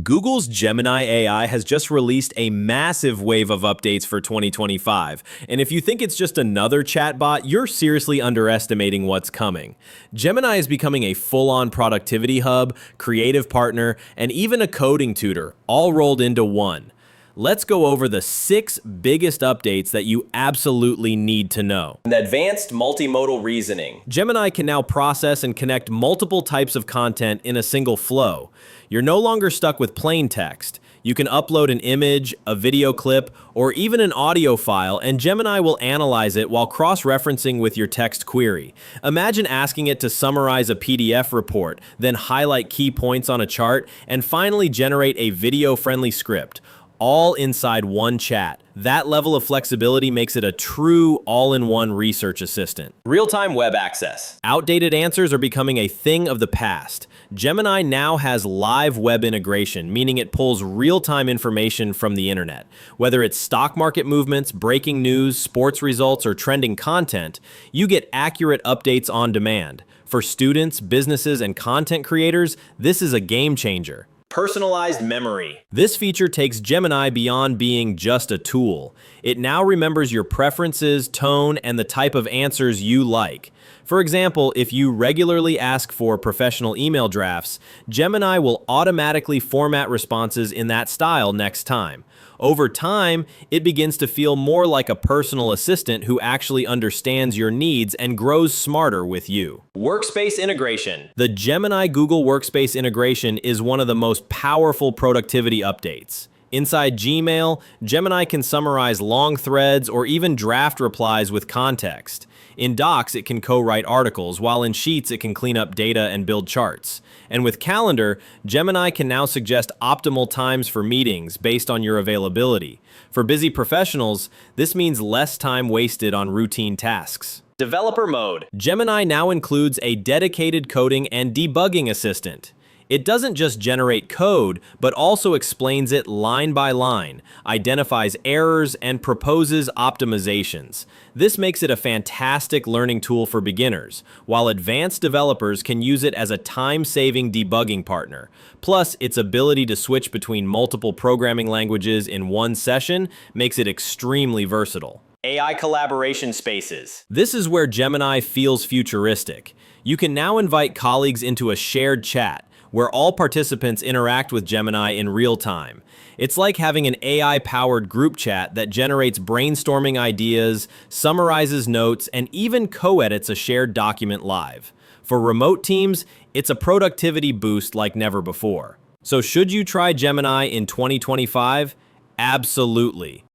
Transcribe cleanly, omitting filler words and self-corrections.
Google's Gemini AI has just released a massive wave of updates for 2025, and if you think it's just another chatbot, you're seriously underestimating what's coming. Gemini is becoming a full-on productivity hub, creative partner, and even a coding tutor, all rolled into one. Let's go over the 6 biggest updates that you absolutely need to know. Advanced multimodal reasoning. Gemini can now process and connect multiple types of content in a single flow. You're no longer stuck with plain text. You can upload an image, a video clip, or even an audio file, and Gemini will analyze it while cross-referencing with your text query. Imagine asking it to summarize a PDF report, then highlight key points on a chart, and finally generate a video-friendly script, all inside one chat. That level of flexibility makes it a true all-in-one research assistant. Real-time web access. Outdated answers are becoming a thing of the past. Gemini now has live web integration, meaning it pulls real-time information from the internet. Whether it's stock market movements, breaking news, sports results, or trending content, you get accurate updates on demand. For students, businesses, and content creators, this is a game changer. Personalized memory. This feature takes Gemini beyond being just a tool. It now remembers your preferences, tone, and the type of answers you like. For example, if you regularly ask for professional email drafts, Gemini will automatically format responses in that style next time. Over time, it begins to feel more like a personal assistant who actually understands your needs and grows smarter with you. Workspace integration. The Gemini Google Workspace integration is one of the most powerful productivity updates. Inside Gmail, Gemini can summarize long threads or even draft replies with context. In Docs, it can co-write articles, while in Sheets, it can clean up data and build charts. And with Calendar, Gemini can now suggest optimal times for meetings based on your availability. For busy professionals, this means less time wasted on routine tasks. Developer mode. Gemini now includes a dedicated coding and debugging assistant. It doesn't just generate code, but also explains it line by line, identifies errors, and proposes optimizations. This makes it a fantastic learning tool for beginners, while advanced developers can use it as a time-saving debugging partner. Plus, its ability to switch between multiple programming languages in one session makes it extremely versatile. AI collaboration spaces. This is where Gemini feels futuristic. You can now invite colleagues into a shared chat, where all participants interact with Gemini in real time. It's like having an AI-powered group chat that generates brainstorming ideas, summarizes notes, and even co-edits a shared document live. For remote teams, it's a productivity boost like never before. So should you try Gemini in 2025? Absolutely.